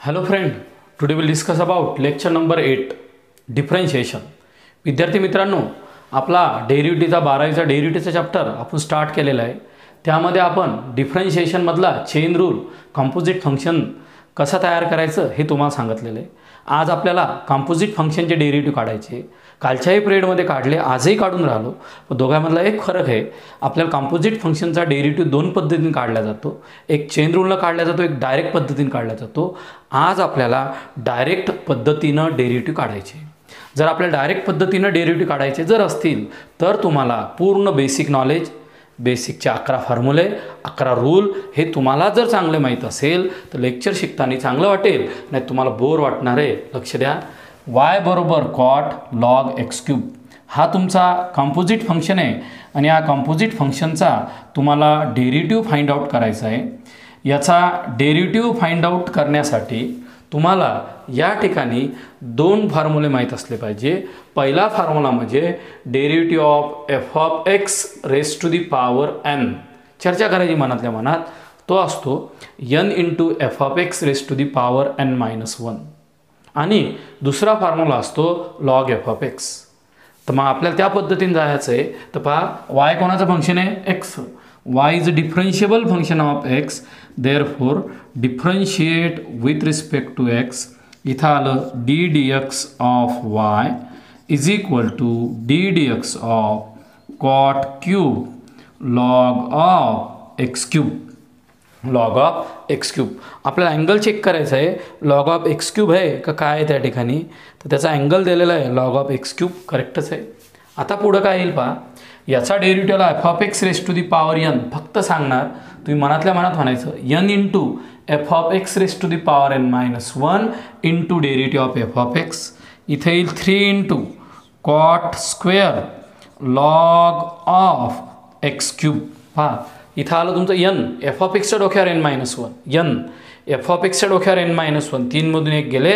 Hello friend, today we'll discuss about lecture number 8 differentiation. विद्यार्थी मित्रांनो, आपला डेरिव्हेटिव्हचा 12वीचा डेरिव्हेटिव्हचा चॅप्टर आपण स्टार्ट केलेला आहे. त्यामध्ये आपण डिफरन्शिएशन मधला चेन रूल कंपोजिट फंक्शन कसा तयार करायचं हे तुम्हाला सांगितलेलं आहे. आज आपल्याला कंपोजिट फंक्शनचे डेरिव्हेटिव्ह काढायचे. कालच्याही पिरियडमध्ये काढले, आजही काढून राहिलो. पण दोघांमधला एक फरक आहे, आपल्याला कंपोजिट फंक्शनचा डेरिव्हेटिव्ह दोन पद्धतीने काढला जातो. एक चेन रूलला काढला जातो, एक डायरेक्ट पद्धतीने काढला जातो. आज आपल्याला डायरेक्ट पद्धतीनं डेरिव्हेटिव्ह काढायचे. जर आपल्याला डायरेक्ट पद्धतीनं डेरिव्हेटिव्ह काढायचे जर असतील तर तुम्हाला पूर्ण बेसिक नॉलेज, बेसिकचे 11 फॉर्म्युले, 11 रूल हे तुम्हाला जर चांगले माहीत असेल तर लेक्चर शिकताना चांगलं वाटेल, नाही तुम्हाला बोर वाटणार आहे. लक्ष द्या. y बरोबर कॉट लॉग एक्स क्यूब हा तुमचा कंपोजिट फंक्शन आहे आणि या कंपोजिट फंक्शनचा तुम्हाला डेरिव्हेटिव्ह फाइंड आउट करायचा आहे. याचा डेरिव्हेटिव्ह फाइंड आउट करण्यासाठी तुम्हाला या ठिकाणी दोन फॉर्म्युले माहीत असले पाहिजे. पहिला फॉर्म्युला म्हणजे derivative of f of x raise to the power n. चर्चा करायची मनातल्या मनात. तो असतो n into f of x raise to the power n-1 आणि दुसरा फॉर्म्युला असतो लॉग एफ ऑफ एक्स. तर मग आपल्याला त्या पद्धतीने जायचं आहे. तर पहा, y कोणाचं फंक्शन आहे? X. y is a differentiable function of x, therefore differentiate with respect to x. इथं आलं d d x of y is equal to d d x of cot cube log of x cube. Log of x cube. आपल्याला angle check करायचा आहे. Log of x cube आहे का काय आहे त्या ठिकाणी, तर त्याचा अँगल दिलेला आहे लॉग ऑफ एक्स क्यूब, करेक्टच आहे. आता पुढं काय येईल पहा, याचा डेरिव्हेटिव्हला f of x raise to the power n फक्त सांगणार. तुम्ही मनातल्या मनात म्हणायचं n into f of x raise to the power n-1 into derivative of f of x. इथे येईल 3 into cot square log of x cube. पहा, इथं आलं तुमचं n, एफ ऑफ एक्सच्या डोक्यावर n-1, n एफ ऑफ एक्सच्या डोक्यावर n-1, 3 मधून 1 गेले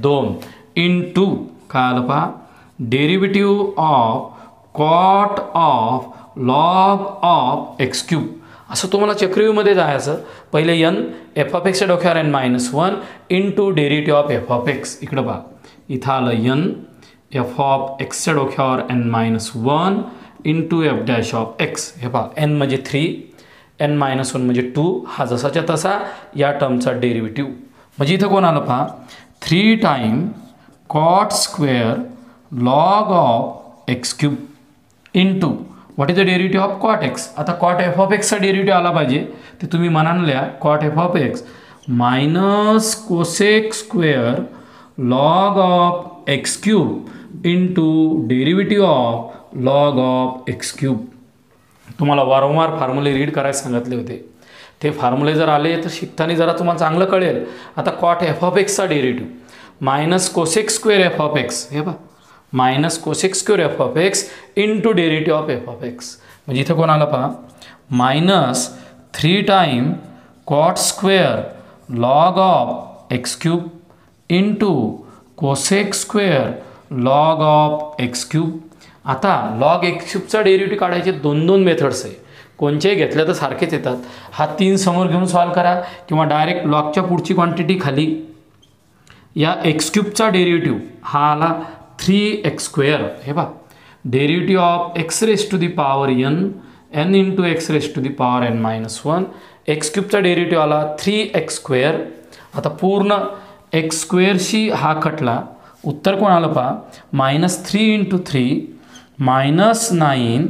2 इंटू काय आलं पहा, derivative of cot of log of x cube. असं तुम्हाला चक्रव्यूहमध्ये जायचं. पहिले n एफ ऑफ एक्सच्या डोक्यावर n-1 into derivative of f of x. इकडं पहा, इथं आलं n एफ ऑफ एक्सच्या डोक्यावर n-1 into f dash of x. हे पहा, n म्हणजे 3, n-1 म्हणजे 2. हा जसाच्या तसा या टर्मचा डेरिव्हेटिव्ह. म्हणजे इथं कोण आलं पहा, 3 time cot square log of x cube into what is the derivative of cot x. आता कॉट एफ ऑफ एक्सचा डेरिव्हेटिव्ह आला पाहिजे, ते तुम्ही मनानं लिहा. Cot f of x minus cosec square log of x cube into derivative of log of x cube. तुम्हाला वारंवार फॉर्म्युले रीड करायला सांगितले होते. ते फॉर्म्युले जर आले तर शिकताना जरा तुम्हाला चांगलं कळेल. आता कॉट एफ ऑफ एक्सचा derivative minus cosec square f of x, हे पहा, minus cosec square f of x into derivative of f of x. म्हणजे इथं कोण आलं पहा, minus 3 time cot square log of x cube into cosec square log of x cube. आता log x क्यूबचा derivative काढायचे दोन मेथड्स आहे. कोणत्याही घेतल्या तर सारखेच येतात. हा 3 समोर घेऊन सॉल्व करा किंवा डायरेक्ट लॉगच्या पुढची क्वांटिटी खाली. या एक्स क्यूबचा डेरिव्हेटिव्ह हा आला 3x स्क्वेअर. हे पहा, derivative of x raise to the power n into x raise to the power n-1. X क्यूबचा डेरिव्हेटिव्ह आला 3x स्क्वेअर. आता पूर्ण एक्स स्क्वेअरशी हा कटला, उत्तर कोण आलं पहा, -3 into 3 -9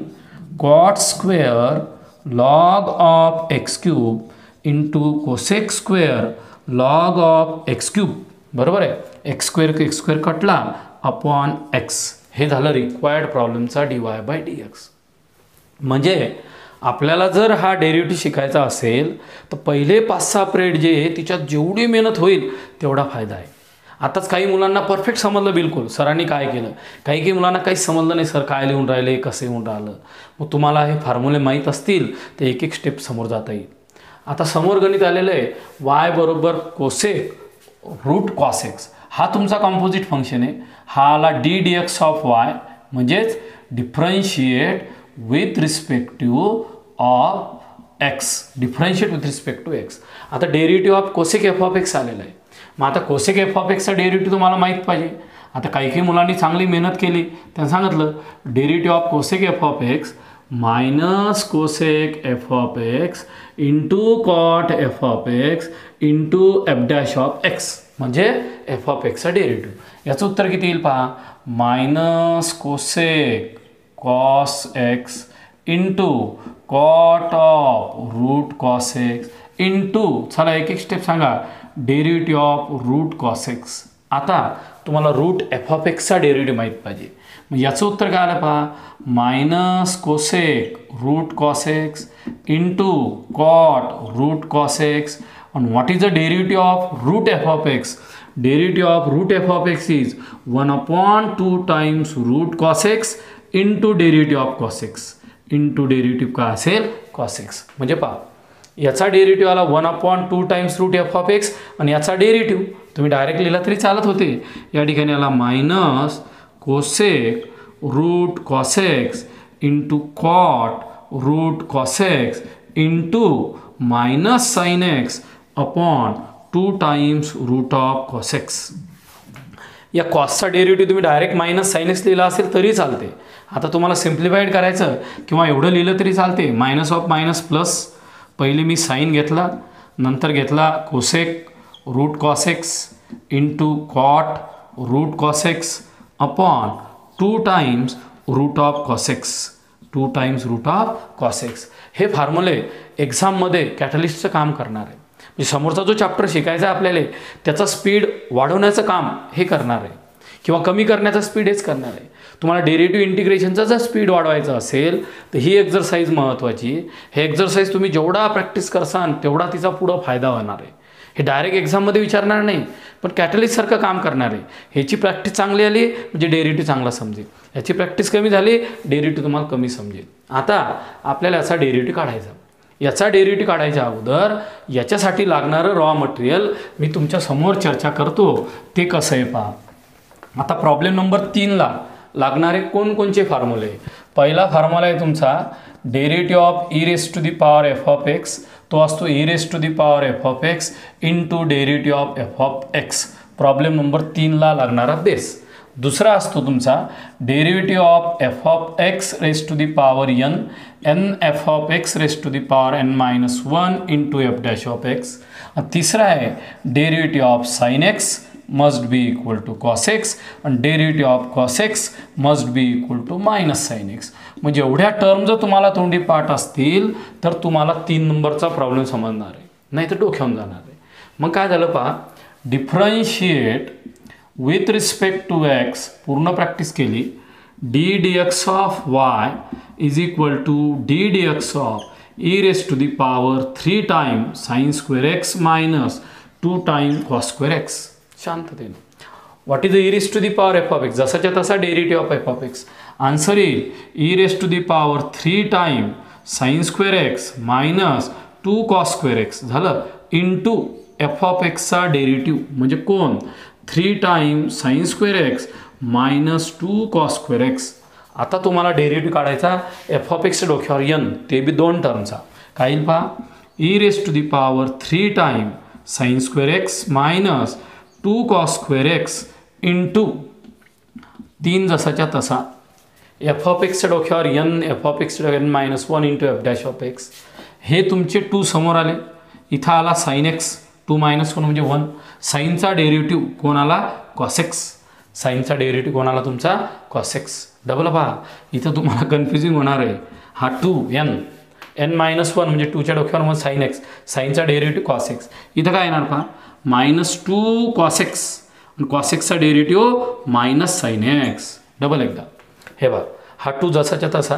cot square log of x cube into cosec square log of x cube. बरोबर आहे. एक्स स्क्वेअर कटला अपॉन एक्स. हे झालं रिक्वायर्ड प्रॉब्लेमचा dy/dx. म्हणजे आपल्याला जर हा डेरिव्हेटिव्ह शिकायचा असेल तर पहिले 5-6 पिरियड जे आहे तिच्यात जेवढी मेहनत होईल तेवढा फायदा आहे. आताच काही मुलांना परफेक्ट समजलं बिलकुल, सरांनी काय केलं. काही मुलांना काहीच समजलं नाही, सर काय लिहून राहिले, कसं लिहून राहिलं. मग तुम्हाला हे फॉर्म्युले माहीत असतील तर एक एक स्टेप समोर जाता येईल. आता समोर गणित आलेलं आहे y बरोबर कोसेक रूट कॉस एक्स. हा तुमचा कंपोजिट फंक्शन आहे. हा आला d d x of y, म्हणजेच differentiate with respective of x. Differentiate with respect to x. आता derivative of cosec f of x आलेला आहे. मग आता कोसेक एफ ऑफ एक्सचा डेरिव्हेटिव्ह तुम्हाला माहीत पाहिजे. आता काही मुलांनी चांगली मेहनत केली, त्यांनी सांगितलं derivative of cosec f of x minus cosec f of x into cot f of x into f dash of x, म्हणजे एफ ऑफ एक्सचा डेरिव्हेटिव्ह. याचं उत्तर किती येईल पहा, minus cosec cos x into cot of root cos x into, चला एक एक स्टेप सांगा, derivative of root cos x. आता तुम्हाला रूट एफ ऑफ एक्सचा डेरिव्हेटिव्ह माहीत पाहिजे. मग याचं उत्तर काय आलं पहा, minus cosec root cos x into cot root cos x. and what is the derivative of root f of x? Derivative of root f of x is 1 upon 2 times root cos x into derivative of cos x into derivative का असेल cos x. म्हणजे पहा याचा derivative आला 1 upon 2 times root f of x आणि याचा derivative तुम्ही direct लिहिला तरी चालत होते. या ठिकाणी आला minus cosec root cos x into cot root cos x into minus sine x upon 2 times root of cos x. या कॉसचा डेरिव्हेटिव्ह तुम्ही डायरेक्ट मायनस साइन एक्स लिहिला असेल तरी चालते. आता तुम्हाला सिम्प्लिफाईड करायचं किंवा एवढं लिहिलं तरी चालते. मायनस ऑफ मायनस प्लस, पहिले मी साइन घेतला, नंतर घेतला cosec root cos x into cot root cos x upon 2 times root of cos x, 2 times root of cos x. हे फॉर्म्युले एक्झाममध्ये कॅटलिस्टचं काम करणार आहे. म्हणजे समोरचा जो चॅप्टर शिकायचा आहे आपल्याला त्याचा स्पीड वाढवण्याचं काम हे करणार आहे किंवा कमी करण्याचा स्पीड हेच करणार आहे. तुम्हाला डेरिव्हेटिव्ह इंटिग्रेशनचा जर स्पीड वाढवायचा असेल तर ही एक्झरसाइज महत्त्वाची. हे एक्झरसाइज तुम्ही जेवढा प्रॅक्टिस करसाल तेवढा तिचा पुढं फायदा होणार आहे. हे डायरेक्ट एक्झाममध्ये विचारणार नाही, पण कॅटलिस्टसारखं काम करणार आहे. ह्याची प्रॅक्टिस चांगली आली म्हणजे डेरिव्हेटिव्ह चांगला समजेल, ह्याची प्रॅक्टिस कमी झाली डेरिव्हेटिव्ह तुम्हाला कमी समजेल. आता आपल्याला याचा डेरिव्हेटिव्ह काढायचा. याचा डेरिव्हेटिव्ह काढायच्या अगोदर याच्यासाठी लागणारं रॉ मटेरियल मी तुमच्या समोर चर्चा करतो ते कसं आहे पहा. आता प्रॉब्लेम नंबर 3ला लागणारे कोणकोणचे फॉर्म्युले. पहिला फॉर्म्युला आहे तुमचा derivative of e raise to the power f of x, तो असतो e raise to the power f of x into derivative of f of x. Problem number 3ला लागणारा बेस. दुसरा असतो तुमचा derivative of f of x raise to the power n f of x raise to the power n minus 1 into f dash of x. तिसरा आहे derivative of sine x must be equal to cos x आणि derivative of cos x must be equal to minus sine x. म्हणजे एवढ्या term जर तुम्हाला तोंडी पाठ असतील तर तुम्हाला 3 नंबरचा प्रॉब्लेम समजणार आहे, नाही तर डोक्यावून जाणार आहे. मग काय झालं पहा, differentiate with respect to x पूर्ण प्रॅक्टिस केली. D d x of y is equal to d d x of e raise to the power 3 time sine square x minus 2 time cos square x. शांततेने what is the e raise to the power f of x, जसाच्या तसा derivative of f of x. Answer येईल e raise to the power 3 time sine square x minus 2 cos square x झालं into f of एक्सचा derivative म्हणजे कोण 3 time sine square x minus 2 cos square x. आता तुम्हाला derivative काढायचा F of एक्सच्या डोक्यावर एन, ते बी 2 टर्मचा. काय येईल पहा, e raise to the power 3 time sine square x minus 2 cos square x into 3 जसाच्या तसा एफ ऑफ एक्सच्या डोक्यावर एन, एफ ऑफ एक्सच्या डोक्यावर n minus 1 into f dash of x. हे तुमचे 2 समोर आले, इथं आला साइन एक्स 2 मायनस 1 म्हणजे 1. साईनचा डेरिव्हेटिव्ह कोणाला कॉस एक्स, साईनचा डेरिव्हेटिव्ह कोणाला तुमचा कॉस एक्स. डबल पहा इथं तुम्हाला कन्फ्युजिंग होणार आहे. हा 2 एन मायनस 1 म्हणजे 2च्या डोक्यावर मग साइन एक्स, साईनचा डेरिव्हेटिव्ह कॉस एक्स. इथं काय येणार पहा मायनस 2 कॉस एक्स आणि कॉस एक्सचा derivative minus sine x. Double एकदा हे बघा हा 2 जसाच्या तसा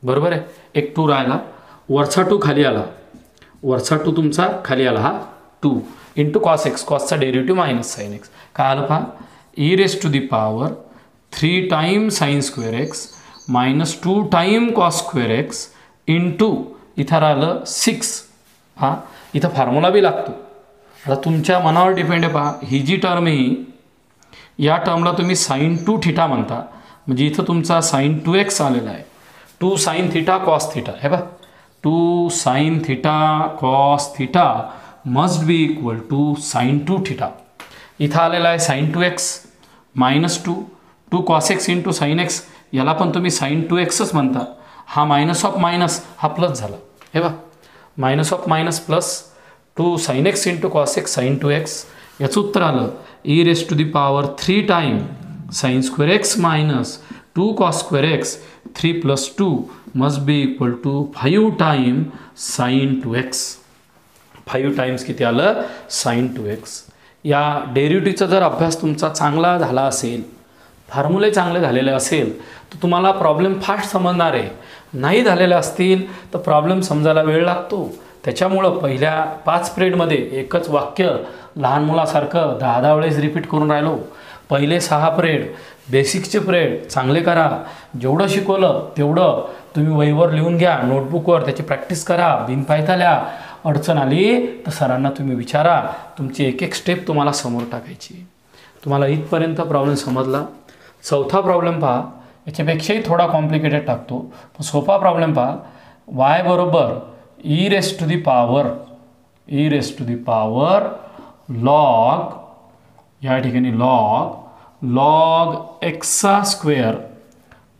बरोबर आहे, एक 2 राहिला, वरचा 2 खाली आला, वरचा 2 तुमचा खाली आला, हा 2 इंटू कॉस एक्स, कॉसचा डेरिव्हेटिव्ह मायनस साइन एक्स. काय आलं पहा e raise to the power 3 time sine square x minus 2 time cos square x into इथं राहिलं 6. हा इथं फॉर्म्युला बी लागतो. आता तुमच्या मनावर डिपेंड आहे पहा, ही जी टर्म ही या टर्मला तुम्ही साइन 2 थिटा म्हणता, म्हणजे इथं तुमचा साइन 2x आलेला आहे. 2 साइन थिटा कॉस थिटा हे बघा 2 sine theta cos theta must be equal to sine 2 theta. इथं आलेला आहे sine 2x -2 cos x into sine x, याला पण तुम्ही साईन 2xच म्हणता. हा मायनस ऑफ मायनस हा प्लस झाला. हे बा minus of minus plus 2 sine x into cos x sine 2x. याचं उत्तर आलं e⁻³ time sine square x minus 2 cos square x 3 + 2 must be equal to 5 time sine 2x. 5 times किती आलं sine 2x. या डेरिव्हेटिव्हचा जर अभ्यास तुमचा चांगला झाला असेल, फॉर्म्युले चांगले झालेले असेल तर तुम्हाला प्रॉब्लेम फास्ट समजणार आहे. नाही झालेले असतील तर प्रॉब्लेम समजायला वेळ लागतो. त्याच्यामुळं पहिल्या 5 पिरियडमध्ये एकच वाक्य लहान मुलासारखं 10 वेळेस रिपीट करून राहिलो. पहिले 6 पिरियड बेसिकचे पिरियड चांगले करा. जेवढं शिकवलं तेवढं तुम्ही वहीवर लिहून घ्या, नोटबुकवर त्याची प्रॅक्टिस करा, बिनपायथा लिहा. अडचण आली तर सरांना तुम्ही विचारा. तुमची एक एक स्टेप तुम्हाला समोर टाकायची. तुम्हाला इथपर्यंत प्रॉब्लेम समजला. चौथा प्रॉब्लेम पहा, याच्यापेक्षाही थोडा कॉम्प्लिकेटेड टाकतो पण सोपा प्रॉब्लेम पहा. y बरोबर e⁻² लॉग, या ठिकाणी लॉग एक्सचा स्क्वेअर,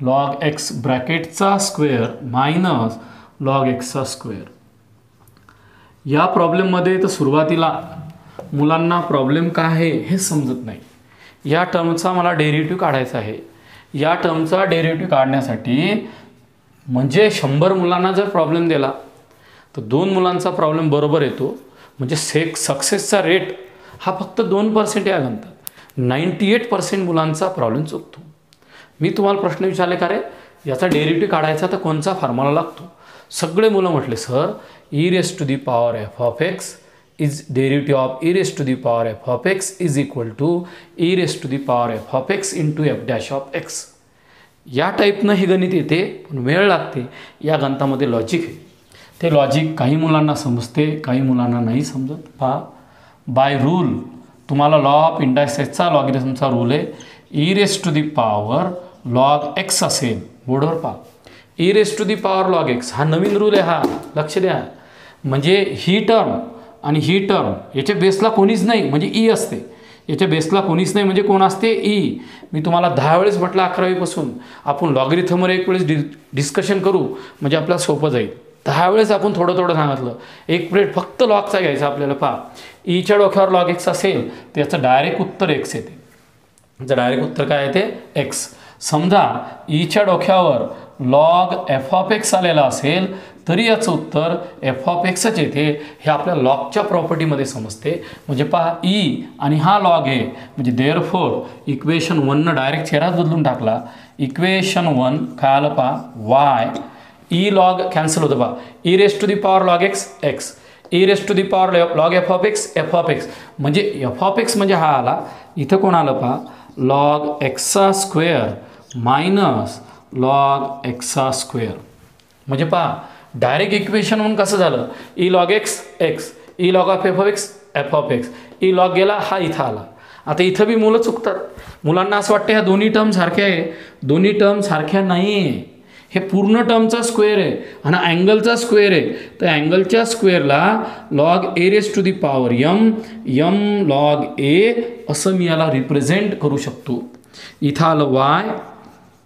लॉग एक्स ब्रॅकेटचा स्क्वेअर मायनस लॉग एक्सचा स्क्वेअर. या प्रॉब्लेममध्ये तर सुरुवातीला मुलांना प्रॉब्लेम काय आहे हे समजत नाही. या टर्मचा मला डेरिव्हेटिव्ह काढायचा आहे. या टर्मचा डेरिव्हेटिव्ह काढण्यासाठी म्हणजे 100 मुलांना जर प्रॉब्लेम दिला तर 2 मुलांचा प्रॉब्लेम बरोबर येतो. म्हणजे सक्सेसचा रेट हा फक्त 2% या गणतात. 98% मुलांचा प्रॉब्लेम चुकतो. मी तुम्हाला प्रश्न विचारले का रे याचा डेरिव्हेटिव्ह काढायचा तर कोणचा फॉर्म्युला लागतो. सगळे मुलं म्हटले sir e⁻f(x) is derivative of e⁻f(x) is equal to e⁻f(x) into f'(x). या टाईपनं हे गणित येते पण वेळ लागते. या गणितामध्ये लॉजिक आहे. ते लॉजिक काही मुलांना समजते, काही मुलांना नाही समजत. पहा, बाय रूल तुम्हाला लॉ ऑफ इंडायसेसचा लॉगरिथमचा रूल आहे. e⁻log x असेल. बोर्डवर पहा, e⁻log x हा नवीन रूल आहे. हा लक्ष द्या. म्हणजे ही टर्म आणि ही टर्म याच्या बेसला कोणीच नाही म्हणजे ई असते. याच्या बेसला कोणीच नाही म्हणजे कोण असते ई. मी तुम्हाला 10 वेळेस म्हटलं 11वीपासून आपण लॉगरिथमवर एक वेळेस डिस्कशन करू म्हणजे आपल्याला सोपं जाईल. 10 वेळेस आपण थोडं थोडं सांगितलं. एक पिरियड फक्त लॉगचा घ्यायचा आपल्याला. पहा, ईच्या डोक्यावर लॉग एक्स असेल तर याचं डायरेक्ट उत्तर एक्स येते. याचं डायरेक्ट उत्तर काय येते एक्स. समजा ईच्या डोक्यावर लॉग f(x) आलेला असेल तरी याचं उत्तर f(x)च येते. हे आपल्या लॉगच्या प्रॉपर्टीमध्ये समजते. म्हणजे पहा, ई आणि हा लॉग आहे म्हणजे देअरफॉर इक्वेशन 1 डायरेक्ट चेहराच बदलून टाकला. इक्वेशन 1 काय आलं पहा, वाय ई लॉग कॅन्सल होतं. पहा, e⁻log x x, e⁻log f(x) म्हणजे f(x) म्हणजे हा आला. इथं कोण आलं पहा, लॉग एक्सचा स्क्वेअर मायनस लॉग एक्सचा स्क्वेअर. म्हणजे पहा डायरेक्ट इक्वेशन 1 कसं झालं, e⁻log x x, e⁻log f(x) E log गेला, हा इथं आला. आता इथं बी मुलं चुकतात. मुलांना असं वाटतं ह्या दोन्ही टर्म सारख्या आहे. दोन्ही टर्म सारख्या नाही आहे. हे पूर्ण टर्मचा स्क्वेअर आहे आणि अँगलचा स्क्वेअर आहे. तर अँगलच्या स्क्वेअरला लॉग a⁻m log a असं मी याला रिप्रेझेंट करू शकतो. इथं आलं वाय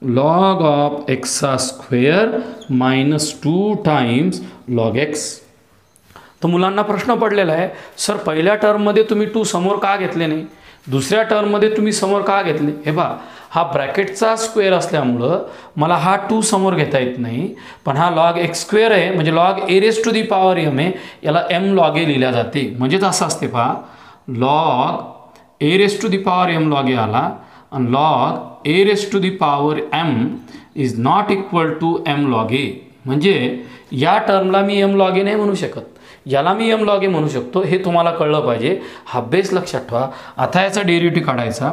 लॉग ऑफ एक्सचा स्क्वेअर -2 टाइम्स लॉग एक्स. तर मुलांना प्रश्न पडलेला आहे, सर पहिल्या टर्ममध्ये तुम्ही 2 समोर का घेतले नाही, दुसऱ्या टर्ममध्ये तुम्ही समोर का घेतले. हे पहा, हा ब्रॅकेटचा स्क्वेअर असल्यामुळं मला हा 2 समोर घेता येत नाही. पण हा लॉग एक्स स्क्वेअर आहे म्हणजे लॉग a⁻m आहे. याला m log a लिहिल्या जाते. म्हणजेच असं असते पहा, लॉग a⁻m log a आला आणि log a⁻m is not equal to m log a. म्हणजे या टर्मला मी m log a नाही म्हणू शकत, याला मी m log a म्हणू शकतो. हे तुम्हाला कळलं पाहिजे. हा बेस लक्षात ठेवा. आता याचा डेरिव्हेटिव्ह काढायचा.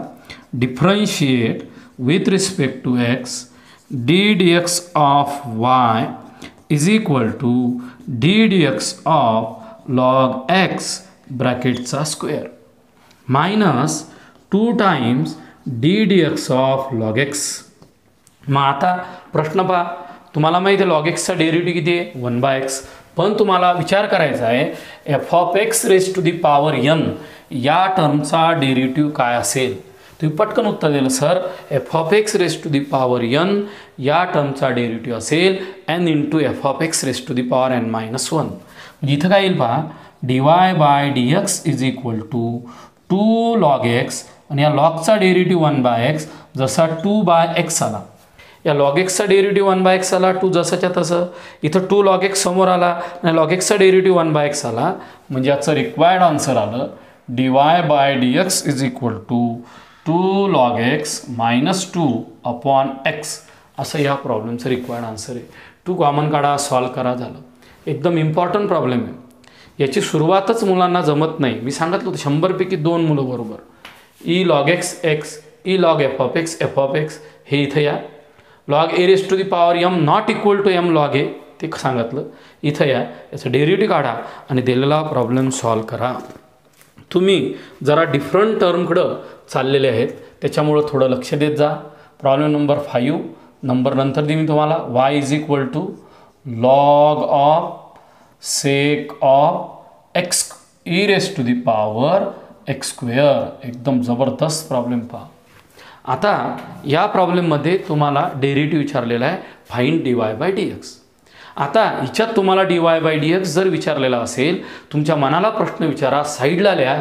Differentiate with respect to x d dx of y is equal to d dx of log x ब्रॅकेटचा square minus 2 times d dx of log x. मग आता प्रश्न पहा, तुम्हाला माहिती आहे log xचा डेरिव्हेटिव्ह किती आहे 1/x. पण तुम्हाला विचार करायचा आहे f(x) raised to the power n या टर्मचा डेरिव्हेटिव्ह काय असेल? तुम्ही पटकन उत्तर दिलं sir f of x raise to the power n या टर्मचा डेरिव्हेटिव्ह असेल n into f of x raise to the power n minus one. म्हणजे इथं काय येईल पहा d y by d x is equal to 2 log x आणि या लॉगचा डेरिव्हेटिव्ह 1 बाय एक्स जसा 2 बाय एक्स आला. या लॉग एक्सचा डेरिव्हेटिव्ह 1 बाय एक्स आला 2 जसाच्या तसं. इथं 2 लॉग एक्स समोर आला आणि लॉग एक्सचा डेरिव्हेटिव्ह 1 बाय एक्स आला. म्हणजे याचं रिक्वायर्ड आन्सर आलं d y by d x is equal to 2 log x minus 2 upon x असं या प्रॉब्लेमचं रिक्वायर्ड आन्सर आहे. 2 कॉमन काढा सॉल्व करा झालं. एकदम इम्पॉर्टंट प्रॉब्लेम आहे. याची सुरुवातच मुलांना जमत नाही. मी सांगितलं होतं 100पैकी 2 मुलं बरोबर. E log x x e log f of x हे इथं या. Log a raise to the power m not equal to m log a ते सांगितलं इथं या. याचं डेरिव्हेटिव्ह काढा आणि दिलेला प्रॉब्लेम सॉल्व करा. तुम्ही जरा डिफरंट टर्मकडं चाललेले आहेत त्याच्यामुळं थोडं लक्ष देत जा. प्रॉब्लेम नंबर 5 नंबर नंतर दे मी तुम्हाला y is equal to log of sec of x e raise to the power x square. एकदम जबरदस्त प्रॉब्लेम पहा. आता या प्रॉब्लेममध्ये तुम्हाला डेरिव्हेटिव्ह विचारलेला आहे find D y by d x. आता हिच्यात तुम्हाला D y by d x जर विचारलेला असेल तुमच्या मनाला प्रश्न विचारा साईडला लिहा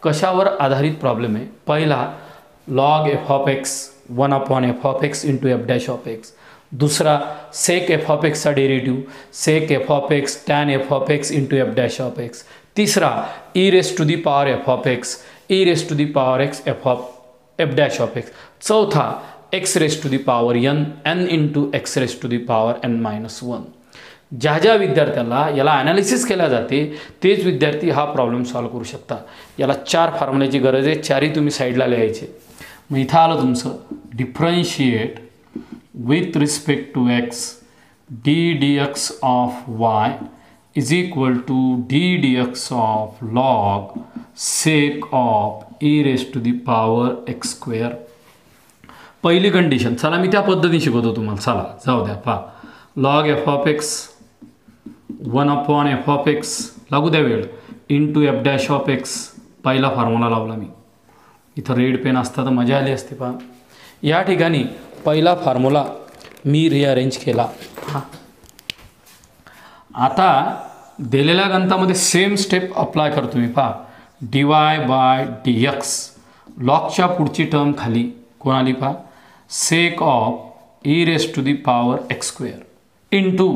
कशावर आधारित प्रॉब्लेम आहे. पहिला log f of x 1 upon f of x into f dash of x. दुसरा सेक एफ ऑफ एक्सचा derivative sec f of x tan f of x into f dash of x. तिसरा e raise to the power f of x e raise to the power x f dash of x. चौथा x raise to the power n n into x raise to the power n minus one. ज्या ज्या विद्यार्थ्यांना याला analysis केल्या जाते तेच विद्यार्थी हा प्रॉब्लेम सॉल्व करू शकता. याला 4 फॉर्म्युल्याची गरज आहे. 4ही तुम्ही साईडला लिहायचे. मग इथं आलं तुमचं differentiate with respect to x d d x of y is equal to d d x of log sec of e raise to the power x square. पहिली कंडिशन चला मी त्या पद्धतीने शिकवतो तुम्हाला. चला जाऊ द्या पहा log f of x 1 upon f of x लागू द्या वेळ into f dash of x. पहिला फॉर्म्युला लावला मी. इथं रेड पेन असता तर मजा आली असते पहा. या ठिकाणी पहिला फॉर्म्युला मी रिअरेंज केला. हां आता दिलेल्या गणितामध्ये सेम स्टेप अप्लाय करतो मी पहा. D y by d x लॉगच्या पुढची टर्म खाली कोण आली पहा sec of e raise to the power x square into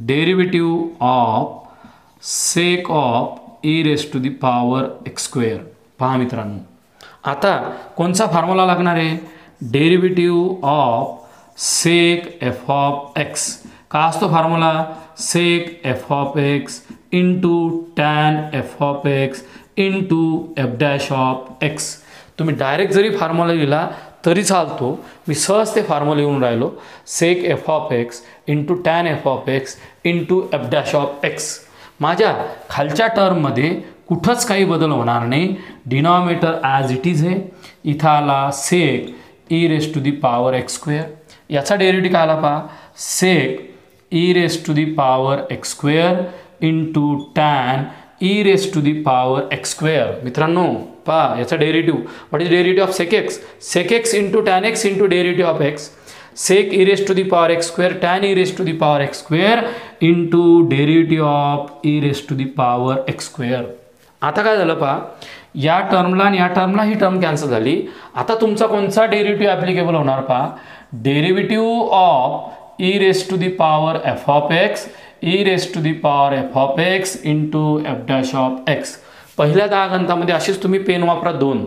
derivative of sec of e raise to the power x square. पहा मित्रांनो आता कोणचा फॉर्म्युला लागणार आहे derivative of sec f of x. का असतो formula sec f of x into tan f of x into f dash of x. तुम्ही direct जरी फॉर्म्युला लिहिला तरी चालतो. मी सहज ते फॉर्म्युला लिहून राहिलो sec f of x into tan f of x into f dash of x. माझ्या खालच्या टर्ममध्ये कुठंच काही बदल होणार नाही. डिनॉमिनेटर ॲज इट इज आहे. इथं आला sec e raise to the power x square. याचा डेरिव्हेटिव्ह काय आला पहा sec e raise to the power x square into tan e raise to the power x square. मित्रांनो पहा याचा derivative what is derivative of sec x into tan x into derivative of x sec e raise to the power x square tan e raise to the power x square into derivative of e raise to the power x square. आता काय झालं पहा या टर्मला आणि या टर्मला ही term cancel झाली. आता तुमचा कोणता डेरिव्हेटिव्ह ॲप्लिकेबल होणार पहा derivative of e raise to the power f of x e raise to the power f of x into f dash of x. पहिल्या 10 गणितामध्ये असेच तुम्ही पेन वापरा 2.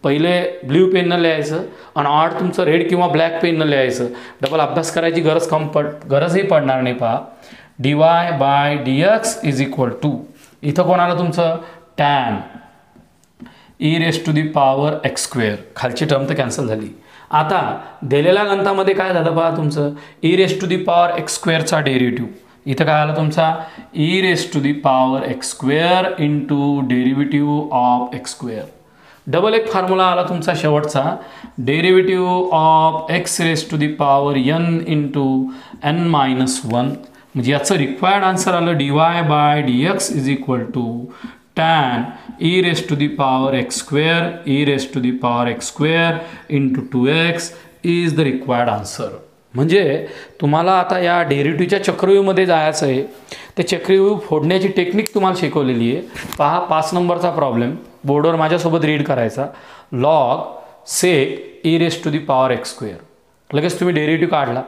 पहिले ब्ल्यू पेननं लिहायचं आणि ऑड तुमचं रेड किंवा ब्लॅक पेननं लिहायचं. डबल अभ्यास करायची गरजही पडणार नाही. पहा d y by d x is equal to इथं कोण आलं तुमचं tan e raise to the power x square. खालची टर्म तर कॅन्सल झाली. आता दिलेल्या गणितामध्ये काय झालं पहा तुमचं e raise to the power x स्क्वेअरचा डेरिव्हेटिव्ह इथं काय आलं तुमचा e raise to the power x square into derivative of x square. Double एक फॉर्म्युला आला तुमचा शेवटचा derivative of x raise to the power n into n minus one. म्हणजे याचं रिक्वायर्ड आन्सर आलं d y by d x is equal to tan e raised to the power x square e raised to the power x square into 2x is the required answer. म्हणजे तुम्हाला आता या डेरिव्हेटिव्हच्या चक्रव्यूहमध्ये जायचं आहे. ते चक्रव्यूह फोडण्याची टेक्निक तुम्हाला शिकवलेली आहे. पहा 5 नंबरचा प्रॉब्लेम बोर्डवर माझ्यासोबत रीड करायचा. Log sec e raise to the power x square. लगेच तुम्ही डेरिव्हेटिव्ह काढला,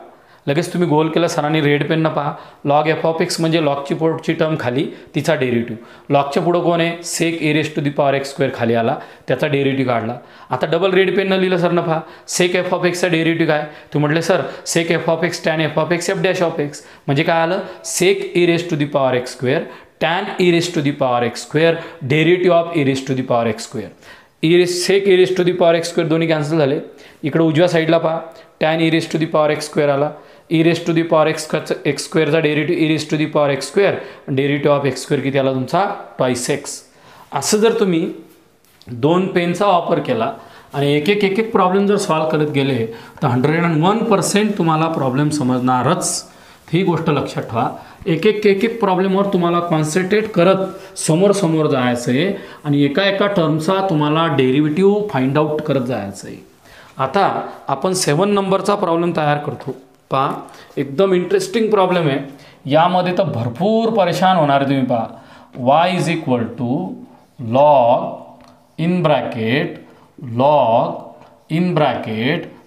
लगेच तुम्ही गोल केलं. सरांनी रेड पेननं पहा. लॉग एफ ऑफ एक्स म्हणजे लॉगची पुढची टर्म खाली तिचा डेरिव्हेटिव्ह. लॉगच्या पुढं कोण आहे? Sec e raise to the power x square खाली आला, त्याचा डेरिव्हेटिव्ह काढला. आता डबल रेड पेननं लिहिलं सरनं पहा. सेक एफ ऑफ एक्सचा डेरिव्हेटिव्ह काय? तू म्हटले sir sec f of x tan f of x f dash of x. म्हणजे काय आलं? Sec e raise to the power x square tan e raise to the power x square derivative of e raise to the power x square. Sec e raise to the power x square दोन्ही cancel झाले. इकडे उजव्या साईडला पहा. Tan e raise to the power x square आला. E raise to the power x स्क्वेअरचा derivative e raise to the power x square derivative of x square किती आला तुमचा? Twice x. असं जर तुम्ही 2 पेनचा वापर केला आणि एक एक प्रॉब्लेम जर सॉल्व करत गेले तर 101% तुम्हाला प्रॉब्लेम समजणारच. ही गोष्ट लक्षात ठेवा. एक एक प्रॉब्लेमवर तुम्हाला कॉन्सन्ट्रेट करत समोर जायचं आहे आणि एका टर्मचा तुम्हाला डेरिव्हेटिव्ह फाइंड आउट करत जायचं आहे. आता आपण 7 नंबरचा प्रॉब्लेम तयार करतो. पहा एकदम इंटरेस्टिंग प्रॉब्लेम आहे. यामध्ये तर भरपूर परेशान होणार तुम्ही. पहा y is equal to log in bracket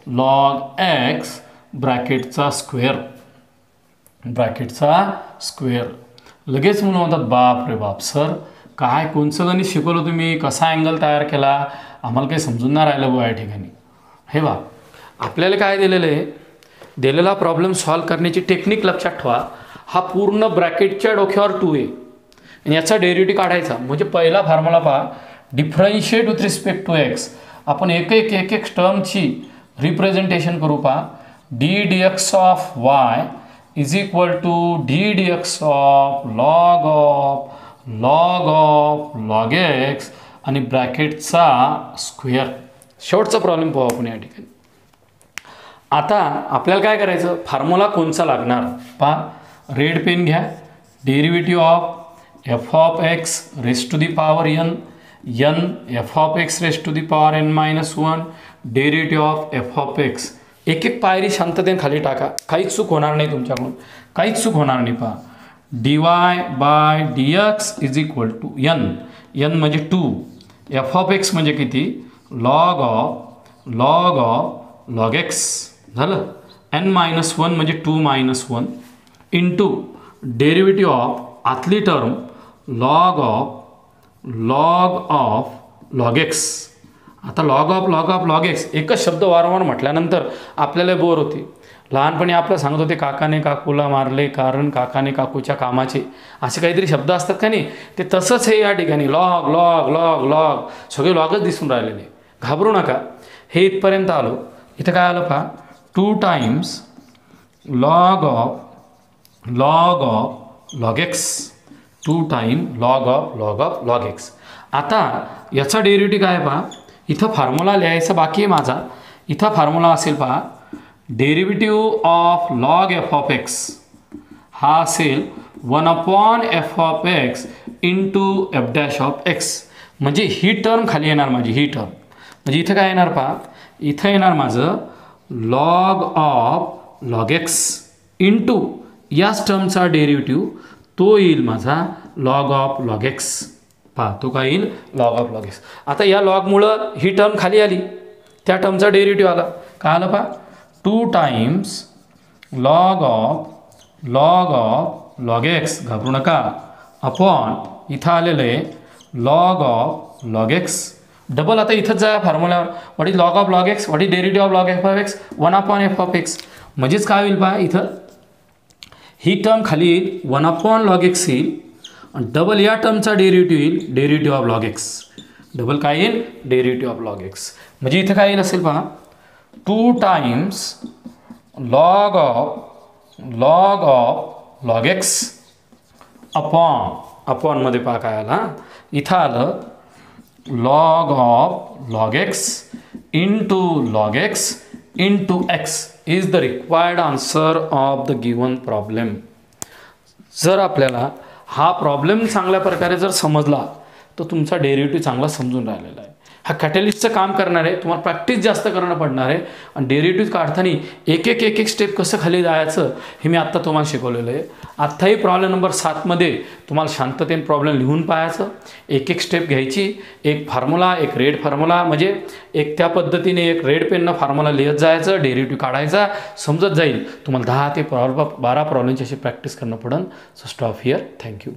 log x ब्रॅकेटचा स्क्वेअर. लगेच म्हणून म्हणतात बाप रे बाप सर काय कोणचं गणित शिकवलं तुम्ही, कसा अँगल तयार केला, आम्हाला काही समजून नाही राहिलं बुवा या ठिकाणी. हे बा आपल्याला काय दिलेलं आहे? दिलेला प्रॉब्लेम सॉल्व करण्याची टेक्निक लक्षात ठेवा. हा पूर्ण ब्रॅकेटच्या डोक्यावर 2 आहे आणि याचा डेरिव्हेटिव्ह काढायचा. म्हणजे पहिला फॉर्म्युला पहा. Differentiate with respect to x. आपण एक टर्मची रिप्रेझेंटेशन करू. पहा d d x of y is equal to d d x of log x आणि ब्रॅकेटचा स्क्वेअर. शेवटचा प्रॉब्लेम पाहू आपण या ठिकाणी. आता आपल्याला काय करायचं? फॉर्म्युला कोणचा लागणार? पहा रेड पेन घ्या. Derivative of f of x raise to the power n f of x raise to the power n-1 derivative of f of x. एक पायरी शांततेने खाली टाका. काहीच चूक होणार नाही तुमच्याकडून, काहीच चूक होणार नाही. पहा dy by dx is equal to n म्हणजे 2 एफ ऑफ एक्स म्हणजे किती? लॉग एक्स झालं. n-1 म्हणजे 2-1 इंटू डेरिव्हेटिव्ह ऑफ आतली term log of log x. आता लॉग ऑफ लॉग एक्स एकच शब्द वारंवार म्हटल्यानंतर आपल्याला बोर होते. लहानपणी आपलं सांगत होते काकाने काकूला मारले कारण काकाने काकूच्या कामाचे. असे काहीतरी शब्द असतात का नाही? ते तसंच आहे या ठिकाणी. लॉग सगळे लॉगच दिसून राहिलेले. घाबरू नका. हे इथपर्यंत आलो. इथं काय आलं पहा 2 times log of log x 2 time log of log x. आता याचा डेरिव्हेटिव्ह काय पहा. इथं फॉर्म्युला लिहायचा बाकी आहे माझा. इथं फॉर्म्युला असेल पहा derivative of log f of x हा असेल 1/f of x into f dash of x. म्हणजे ही टर्म खाली येणार माझी. ही टर्म म्हणजे इथं काय येणार पहा. इथं येणार माझं log of log x into याच टर्मचा डेरिव्हेटिव्ह तो येईल माझा लॉग ऑफ लॉग एक्स. पहा तो काय येईल? Log of log x. आता या लॉगमुळं ही टर्म खाली आली, त्या टर्मचा डेरिव्हेटिव्ह आला. काय आलं पहा 2 times log of log x घाबरू नका अपॉन इथं आलेलं आहे log of log x. Double आता इथंच जा फॉर्म्युल्यावर. What is log of log x? What is derivative of log f of x? 1/f of x. म्हणजेच काय होईल पहा इथं ही टर्म खाली येईल 1 लॉग एक्स येईल आणि डबल या टर्मचा डेरिव्हेटिव्ह येईल derivative of log x. Double काय येईल? Derivative of log x. म्हणजे इथं काय येईल असेल पहा 2 times log of log x अपॉनमध्ये पहा काय आला. इथं आलं log of log x into x is the required answer of the given problem. जर आपल्याला हा प्रॉब्लेम चांगल्या प्रकारे जर समजला तो तुमचा डेरिव्हेटिव्ह चांगला समजून राहिलेला आहे. हा कॅटलिस्टचं काम करणार आहे, तुम्हाला प्रॅक्टिस जास्त करणं पडणार आहे. आणि डेरिव्हेटिव्ह काढताना एक एक स्टेप कसं खाली जायचं हे मी आत्ता तुम्हाला शिकवलेलं आहे. आत्ताही प्रॉब्लेम नंबर 7मध्ये तुम्हाला शांततेने प्रॉब्लेम लिहून पाहायचं, एक स्टेप घ्यायची, एक फॉर्म्युला, एक रेड फॉर्म्युला, म्हणजे एक त्या पद्धतीने एक रेड पेननं फॉर्म्युला लिहत जायचं, डेरिव्हेटिव्ह काढायचा, समजत जाईल. तुम्हाला 10 ते 12 प्रॉब्लेमची अशी प्रॅक्टिस करणं पडेल. So stop here. थँक्यू.